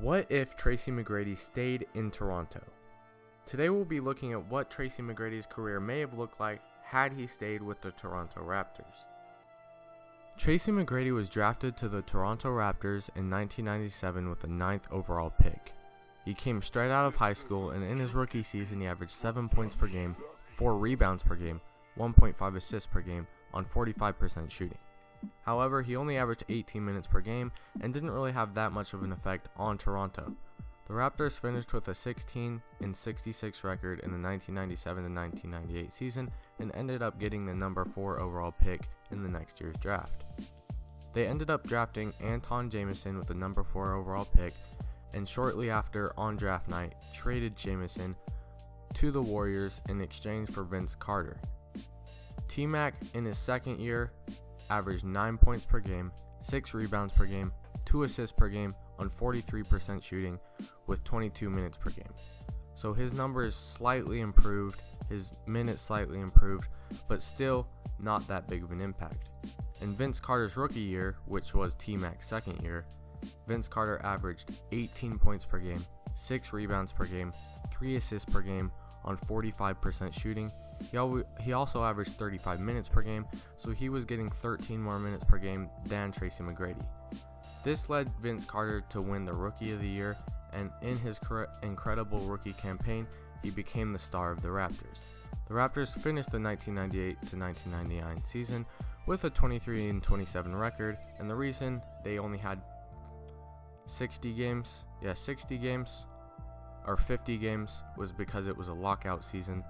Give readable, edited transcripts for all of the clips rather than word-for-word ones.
What if Tracy McGrady stayed in Toronto? Today we'll be looking at what Tracy McGrady's career may have looked like had he stayed with the Toronto Raptors. Tracy McGrady was drafted to the Toronto Raptors in 1997 with the 9th overall pick. He came straight out of high school, and in his rookie season he averaged 7 points per game, 4 rebounds per game, 1.5 assists per game on 45% shooting. However, he only averaged 18 minutes per game and didn't really have that much of an effect on Toronto. The Raptors finished with a 16-66 record in the 1997-1998 season and ended up getting the number 4 overall pick in the next year's draft. They ended up drafting Anton Jamison with the number 4 overall pick, and shortly after, on draft night, traded Jamison to the Warriors in exchange for Vince Carter. T-Mac in his second year averaged 9 points per game, 6 rebounds per game, 2 assists per game on 43% shooting with 22 minutes per game. So his numbers slightly improved, his minutes slightly improved, but still not that big of an impact. In Vince Carter's rookie year, which was T-Mac's second year, Vince Carter averaged 18 points per game, 6 rebounds per game, 3 assists per game on 45% shooting. He also averaged 35 minutes per game, so he was getting 13 more minutes per game than Tracy McGrady. This led Vince Carter to win the Rookie of the Year, and in his incredible rookie campaign, he became the star of the Raptors. The Raptors finished the 1998-1999 season with a 23-27 record, and the reason they only had 50 games was because it was a lockout season.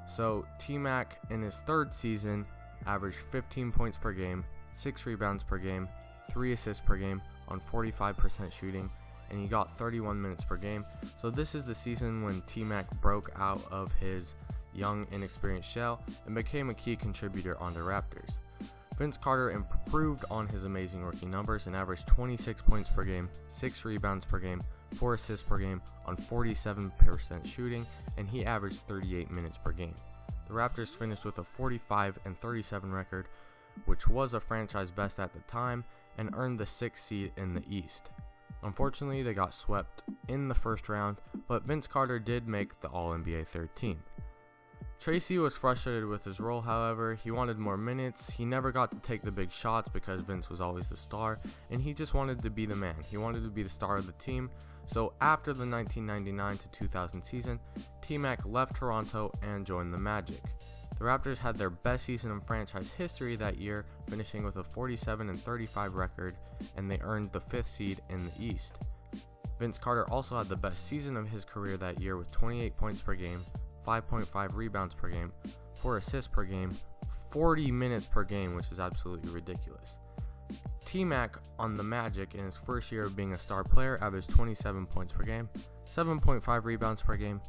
So T-Mac in his third season averaged 15 points per game, 6 rebounds per game, 3 assists per game on 45% shooting, and he got 31 minutes per game. So this is the season when T-Mac broke out of his young, inexperienced shell and became a key contributor on the Raptors. Vince Carter improved on his amazing rookie numbers and averaged 26 points per game, 6 rebounds per game, 4 assists per game on 47% shooting, and he averaged 38 minutes per game. The Raptors finished with a 45-37 record, which was a franchise best at the time, and earned the 6th seed in the East. Unfortunately, they got swept in the first round, but Vince Carter did make the All-NBA third team. Tracy was frustrated with his role, however. He wanted more minutes, he never got to take the big shots because Vince was always the star, and he just wanted to be the man. He wanted to be the star of the team. So after the 1999-2000 season, T-Mac left Toronto and joined the Magic. The Raptors had their best season in franchise history that year, finishing with a 47-35 record, and they earned the 5th seed in the East. Vince Carter also had the best season of his career that year with 28 points per game, 5.5 rebounds per game, 4 assists per game, 40 minutes per game, which is absolutely ridiculous. T-Mac on the Magic in his first year of being a star player averaged 27 points per game, 7.5 rebounds per game,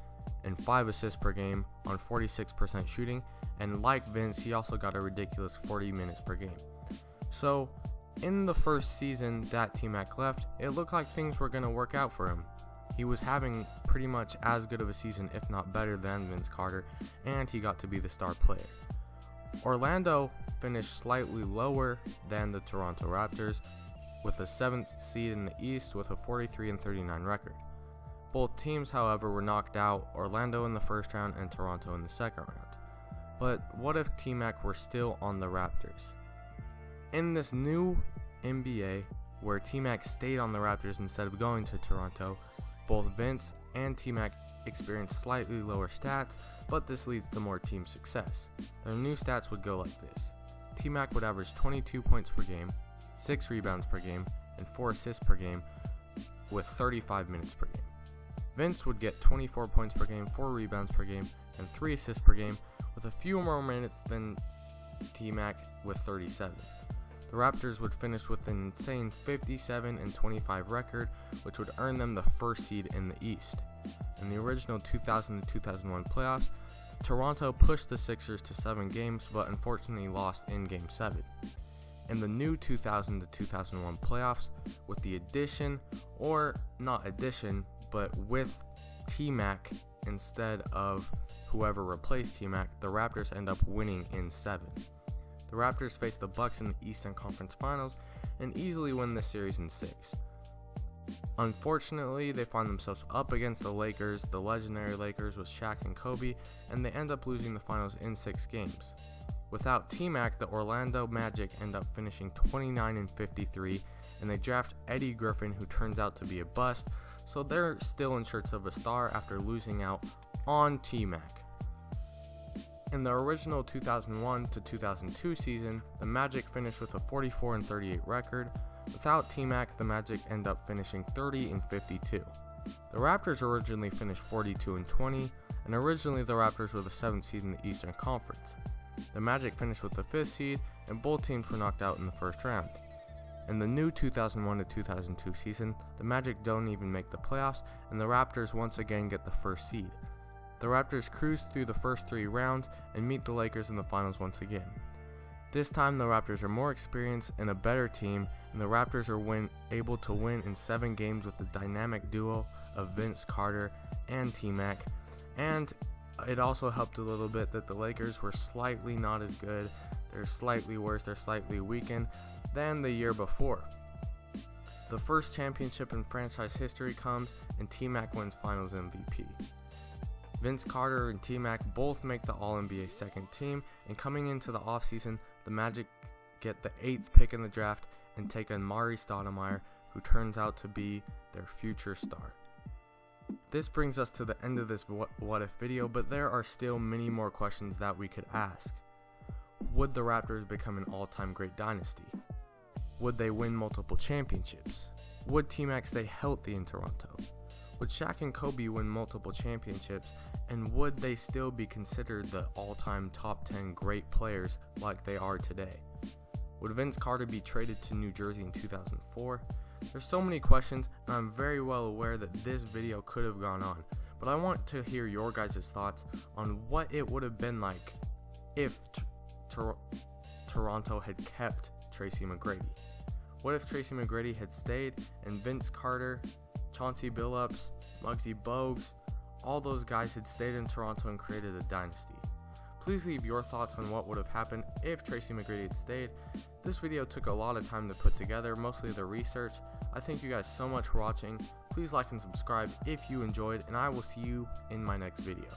and 5 assists per game on 46% shooting, and like Vince, he also got a ridiculous 40 minutes per game. So in the first season that T-Mac left, it looked like things were going to work out for him. He was having pretty much as good of a season, if not better, than Vince Carter, and he got to be the star player. Orlando finished slightly lower than the Toronto Raptors, with a 7th seed in the East with a 43-39 record. Both teams, however, were knocked out, Orlando in the first round and Toronto in the second round. But what if T-Mac were still on the Raptors? In this new NBA, where T-Mac stayed on the Raptors instead of going to Toronto, both Vince and T-Mac experienced slightly lower stats, but this leads to more team success. Their new stats would go like this. T-Mac would average 22 points per game, 6 rebounds per game, and 4 assists per game with 35 minutes per game. Vince would get 24 points per game, 4 rebounds per game, and 3 assists per game with a few more minutes than T-Mac with 37. The Raptors would finish with an insane 57-25 record, which would earn them the 1st seed in the East. In the original 2000-2001 playoffs, Toronto pushed the Sixers to 7 games, but unfortunately lost in Game 7. In the new 2000-2001 playoffs, with the addition, or not addition, but with T-Mac instead of whoever replaced T-Mac, the Raptors end up winning in 7. The Raptors face the Bucks in the Eastern Conference Finals and easily win the series in 6. Unfortunately, they find themselves up against the Lakers, the legendary Lakers with Shaq and Kobe, and they end up losing the finals in 6 games. Without T-Mac, the Orlando Magic end up finishing 29-53, and they draft Eddie Griffin, who turns out to be a bust, so they're still in search of a star after losing out on T-Mac. In the original 2001 to 2002 season, the Magic finished with a 44-38 record. Without T-Mac, the Magic end up finishing 30-52. The Raptors originally finished 42-20, and originally the Raptors were the 7th seed in the Eastern Conference. The Magic finished with the 5th seed, and both teams were knocked out in the first round. In the new 2001 to 2002 season, the Magic don't even make the playoffs, and the Raptors once again get the 1st seed. The Raptors cruise through the first 3 rounds and meet the Lakers in the finals once again. This time the Raptors are more experienced and a better team, and the Raptors are able to win in 7 games with the dynamic duo of Vince Carter and T-Mac, and it also helped a little bit that the Lakers were slightly not as good, they're slightly worse, they're slightly weakened than the year before. The first championship in franchise history comes, and T-Mac wins Finals MVP. Vince Carter and T-Mac both make the All-NBA second team, and coming into the offseason, the Magic get the 8th pick in the draft and take Amar'e Stoudemire, who turns out to be their future star. This brings us to the end of this what if video, but there are still many more questions that we could ask. Would the Raptors become an all-time great dynasty? Would they win multiple championships? Would T-Mac stay healthy in Toronto? Would Shaq and Kobe win multiple championships, and would they still be considered the all-time top 10 great players like they are today? Would Vince Carter be traded to New Jersey in 2004? There's so many questions, and I'm very well aware that this video could have gone on, but I want to hear your guys' thoughts on what it would have been like if Toronto had kept Tracy McGrady. What if Tracy McGrady had stayed and Vince Carter, Chauncey Billups, Muggsy Bogues, all those guys had stayed in Toronto and created a dynasty? Please leave your thoughts on what would have happened if Tracy McGrady had stayed. This video took a lot of time to put together, mostly the research. I thank you guys so much for watching. Please like and subscribe if you enjoyed, and I will see you in my next video.